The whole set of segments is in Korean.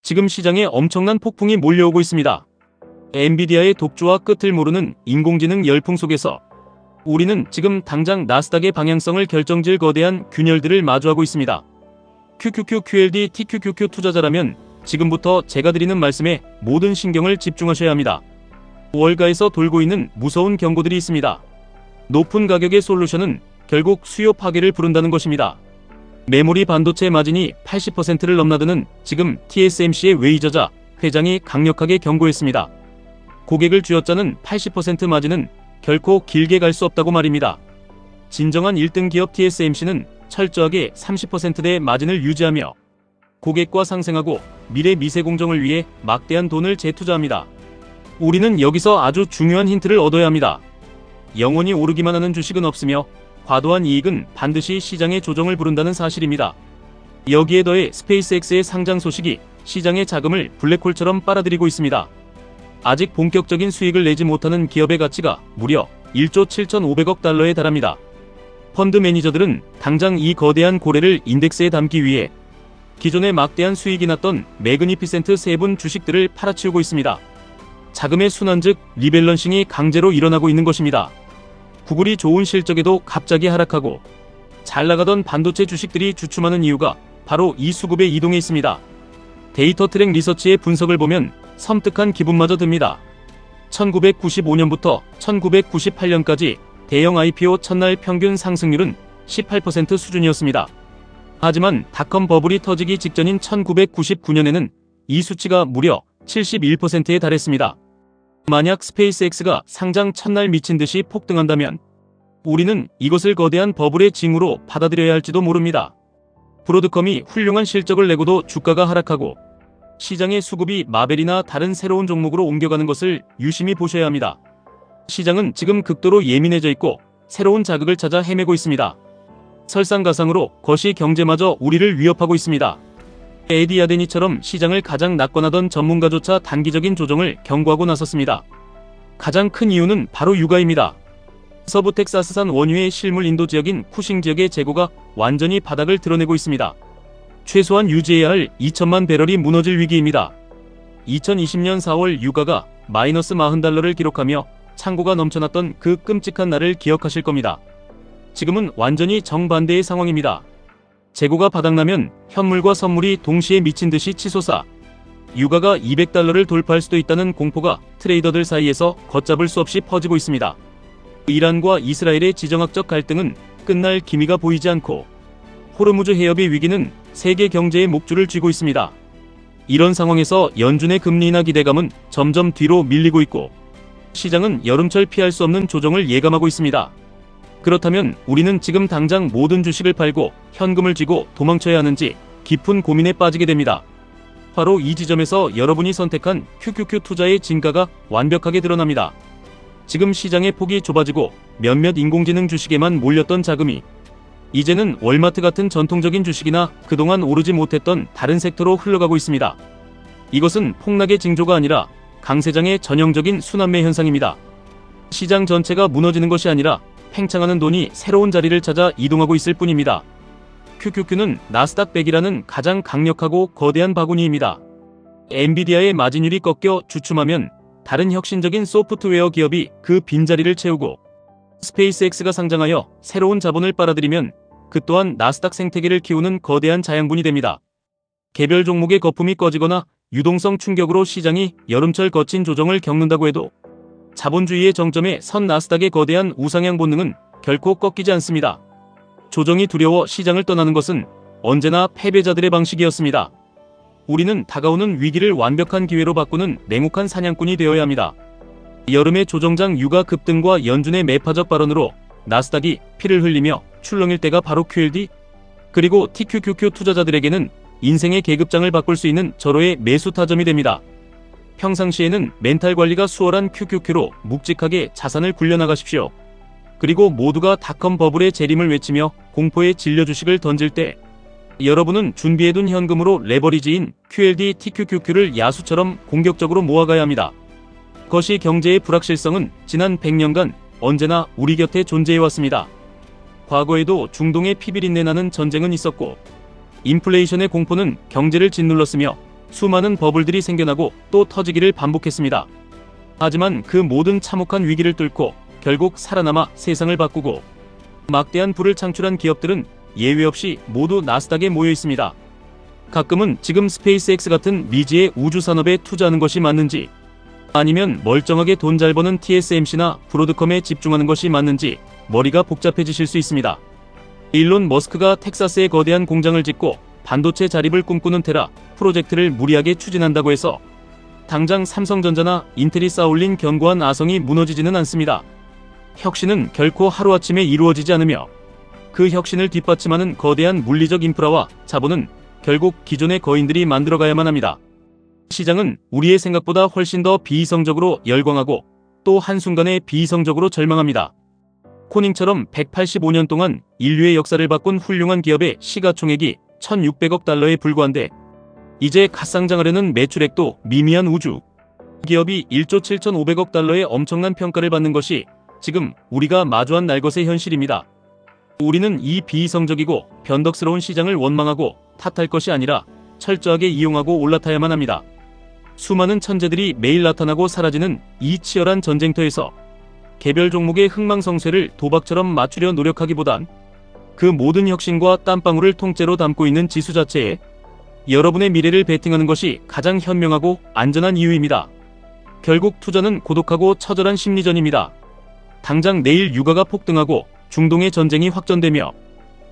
지금 시장에 엄청난 폭풍이 몰려오고 있습니다. 엔비디아의 독주와 끝을 모르는 인공지능 열풍 속에서 우리는 지금 당장 나스닥의 방향성을 결정질 거대한 균열들을 마주하고 있습니다. QQQ, QLD, TQQQ 투자자라면 지금부터 제가 드리는 말씀에 모든 신경을 집중하셔야 합니다. 월가에서 돌고 있는 무서운 경고들이 있습니다. 높은 가격의 솔루션은 결국 수요 파괴를 부른다는 것입니다. 메모리 반도체 마진이 80%를 넘나드는 지금 TSMC의 웨이저자 회장이 강력하게 경고했습니다. 고객을 쥐어짜는 80% 마진은 결코 길게 갈 수 없다고 말입니다. 진정한 1등 기업 TSMC는 철저하게 30%대의 마진을 유지하며 고객과 상생하고 미래 미세 공정을 위해 막대한 돈을 재투자합니다. 우리는 여기서 아주 중요한 힌트를 얻어야 합니다. 영원히 오르기만 하는 주식은 없으며 과도한 이익은 반드시 시장의 조정을 부른다는 사실입니다. 여기에 더해 스페이스X의 상장 소식이 시장의 자금을 블랙홀처럼 빨아들이고 있습니다. 아직 본격적인 수익을 내지 못하는 기업의 가치가 무려 1조 7,500억 달러에 달합니다. 펀드 매니저들은 당장 이 거대한 고래를 인덱스에 담기 위해 기존에 막대한 수익이 났던 매그니피센트 세분 주식들을 팔아치우고 있습니다. 자금의 순환 즉 리밸런싱이 강제로 일어나고 있는 것입니다. 구글이 좋은 실적에도 갑자기 하락하고 잘 나가던 반도체 주식들이 주춤하는 이유가 바로 이 수급에 이동해 있습니다. 데이터 트랙 리서치의 분석을 보면 섬뜩한 기분마저 듭니다. 1995년부터 1998년까지 대형 IPO 첫날 평균 상승률은 18% 수준이었습니다. 하지만 닷컴 버블이 터지기 직전인 1999년에는 이 수치가 무려 71%에 달했습니다. 만약 스페이스X가 상장 첫날 미친 듯이 폭등한다면 우리는 이것을 거대한 버블의 징후로 받아들여야 할지도 모릅니다. 브로드컴이 훌륭한 실적을 내고도 주가가 하락하고 시장의 수급이 마벨이나 다른 새로운 종목으로 옮겨가는 것을 유심히 보셔야 합니다. 시장은 지금 극도로 예민해져 있고 새로운 자극을 찾아 헤매고 있습니다. 설상가상으로 거시 경제마저 우리를 위협하고 있습니다. 에디 야데니처럼 시장을 가장 낙관하던 전문가조차 단기적인 조정을 경고하고 나섰습니다. 가장 큰 이유는 바로 유가입니다. 서부 텍사스산 원유의 실물 인도 지역인 쿠싱 지역의 재고가 완전히 바닥을 드러내고 있습니다. 최소한 유지해야 할 2천만 배럴이 무너질 위기입니다. 2020년 4월 유가가 마이너스 40달러를 기록하며 창고가 넘쳐났던 그 끔찍한 날을 기억하실 겁니다. 지금은 완전히 정반대의 상황입니다. 재고가 바닥나면 현물과 선물이 동시에 미친 듯이 치솟아 유가가 200달러를 돌파할 수도 있다는 공포가 트레이더들 사이에서 걷잡을 수 없이 퍼지고 있습니다. 이란과 이스라엘의 지정학적 갈등은 끝날 기미가 보이지 않고 호르무즈 해협의 위기는 세계 경제의 목줄을 쥐고 있습니다. 이런 상황에서 연준의 금리 인하 기대감은 점점 뒤로 밀리고 있고 시장은 여름철 피할 수 없는 조정을 예감하고 있습니다. 그렇다면 우리는 지금 당장 모든 주식을 팔고 현금을 쥐고 도망쳐야 하는지 깊은 고민에 빠지게 됩니다. 바로 이 지점에서 여러분이 선택한 QQQ 투자의 진가가 완벽하게 드러납니다. 지금 시장의 폭이 좁아지고 몇몇 인공지능 주식에만 몰렸던 자금이 이제는 월마트 같은 전통적인 주식이나 그동안 오르지 못했던 다른 섹터로 흘러가고 있습니다. 이것은 폭락의 징조가 아니라 강세장의 전형적인 순환매 현상입니다. 시장 전체가 무너지는 것이 아니라 팽창하는 돈이 새로운 자리를 찾아 이동하고 있을 뿐입니다. QQQ는 나스닥 100이라는 가장 강력하고 거대한 바구니입니다. 엔비디아의 마진율이 꺾여 주춤하면 다른 혁신적인 소프트웨어 기업이 그 빈자리를 채우고 스페이스X가 상장하여 새로운 자본을 빨아들이면 그 또한 나스닥 생태계를 키우는 거대한 자양분이 됩니다. 개별 종목의 거품이 꺼지거나 유동성 충격으로 시장이 여름철 거친 조정을 겪는다고 해도 자본주의의 정점에 선 나스닥의 거대한 우상향 본능은 결코 꺾이지 않습니다. 조정이 두려워 시장을 떠나는 것은 언제나 패배자들의 방식이었습니다. 우리는 다가오는 위기를 완벽한 기회로 바꾸는 냉혹한 사냥꾼이 되어야 합니다. 여름의 조정장 유가 급등과 연준의 매파적 발언으로 나스닥이 피를 흘리며 출렁일 때가 바로 QLD 그리고 TQQQ 투자자들에게는 인생의 계급장을 바꿀 수 있는 절호의 매수 타점이 됩니다. 평상시에는 멘탈 관리가 수월한 QQQ로 묵직하게 자산을 굴려나가십시오. 그리고 모두가 닷컴 버블의 재림을 외치며 공포의 진려 주식을 던질 때 여러분은 준비해둔 현금으로 레버리지인 QLD, TQQQ를 야수처럼 공격적으로 모아가야 합니다. 거시 경제의 불확실성은 지난 100년간 언제나 우리 곁에 존재해왔습니다. 과거에도 중동의 피비린내 나는 전쟁은 있었고 인플레이션의 공포는 경제를 짓눌렀으며 수많은 버블들이 생겨나고 또 터지기를 반복했습니다. 하지만 그 모든 참혹한 위기를 뚫고 결국 살아남아 세상을 바꾸고 막대한 부를 창출한 기업들은 예외 없이 모두 나스닥에 모여 있습니다. 가끔은 지금 스페이스X 같은 미지의 우주 산업에 투자하는 것이 맞는지, 아니면 멀쩡하게 돈 잘 버는 TSMC나 브로드컴에 집중하는 것이 맞는지 머리가 복잡해지실 수 있습니다. 일론 머스크가 텍사스에 거대한 공장을 짓고 반도체 자립을 꿈꾸는 테라 프로젝트를 무리하게 추진한다고 해서 당장 삼성전자나 인텔이 쌓아올린 견고한 아성이 무너지지는 않습니다. 혁신은 결코 하루아침에 이루어지지 않으며 그 혁신을 뒷받침하는 거대한 물리적 인프라와 자본은 결국 기존의 거인들이 만들어가야만 합니다. 시장은 우리의 생각보다 훨씬 더 비이성적으로 열광하고 또 한순간에 비이성적으로 절망합니다. 코닝처럼 185년 동안 인류의 역사를 바꾼 훌륭한 기업의 시가총액이 1,600억 달러에 불과한데 이제 갓상장하려는 매출액도 미미한 우주 기업이 1조 7,500억 달러의 엄청난 평가를 받는 것이 지금 우리가 마주한 날것의 현실입니다. 우리는 이 비이성적이고 변덕스러운 시장을 원망하고 탓할 것이 아니라 철저하게 이용하고 올라타야만 합니다. 수많은 천재들이 매일 나타나고 사라지는 이 치열한 전쟁터에서 개별 종목의 흥망성쇠를 도박처럼 맞추려 노력하기보단 그 모든 혁신과 땀방울을 통째로 담고 있는 지수 자체에 여러분의 미래를 베팅하는 것이 가장 현명하고 안전한 이유입니다. 결국 투자는 고독하고 처절한 심리전입니다. 당장 내일 유가가 폭등하고 중동의 전쟁이 확전되며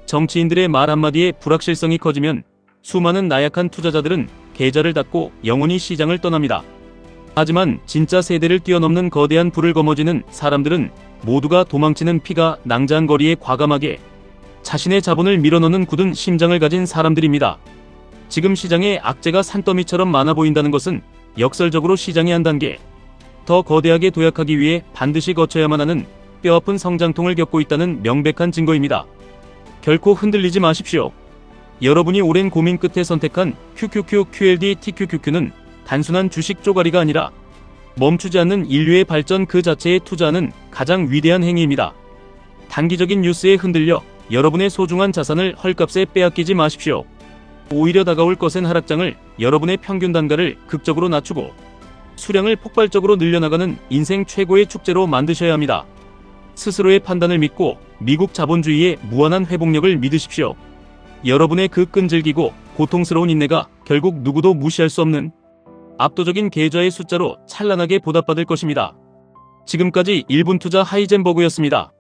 정치인들의 말 한마디에 불확실성이 커지면 수많은 나약한 투자자들은 계좌를 닫고 영원히 시장을 떠납니다. 하지만 진짜 세대를 뛰어넘는 거대한 불을 거머쥐는 사람들은 모두가 도망치는 피가 낭자한 거리에 과감하게 자신의 자본을 밀어넣는 굳은 심장을 가진 사람들입니다. 지금 시장에 악재가 산더미처럼 많아 보인다는 것은 역설적으로 시장이 한 단계 더 거대하게 도약하기 위해 반드시 거쳐야만 하는 뼈아픈 성장통을 겪고 있다는 명백한 증거입니다. 결코 흔들리지 마십시오. 여러분이 오랜 고민 끝에 선택한 QQQ QLD TQQQ는 단순한 주식 쪼가리가 아니라 멈추지 않는 인류의 발전 그 자체에 투자하는 가장 위대한 행위입니다. 단기적인 뉴스에 흔들려 여러분의 소중한 자산을 헐값에 빼앗기지 마십시오. 오히려 다가올 거센 하락장을 여러분의 평균 단가를 극적으로 낮추고 수량을 폭발적으로 늘려나가는 인생 최고의 축제로 만드셔야 합니다. 스스로의 판단을 믿고 미국 자본주의의 무한한 회복력을 믿으십시오. 여러분의 그 끈질기고 고통스러운 인내가 결국 누구도 무시할 수 없는 압도적인 계좌의 숫자로 찬란하게 보답받을 것입니다. 지금까지 1분 투자 하이젠버그였습니다.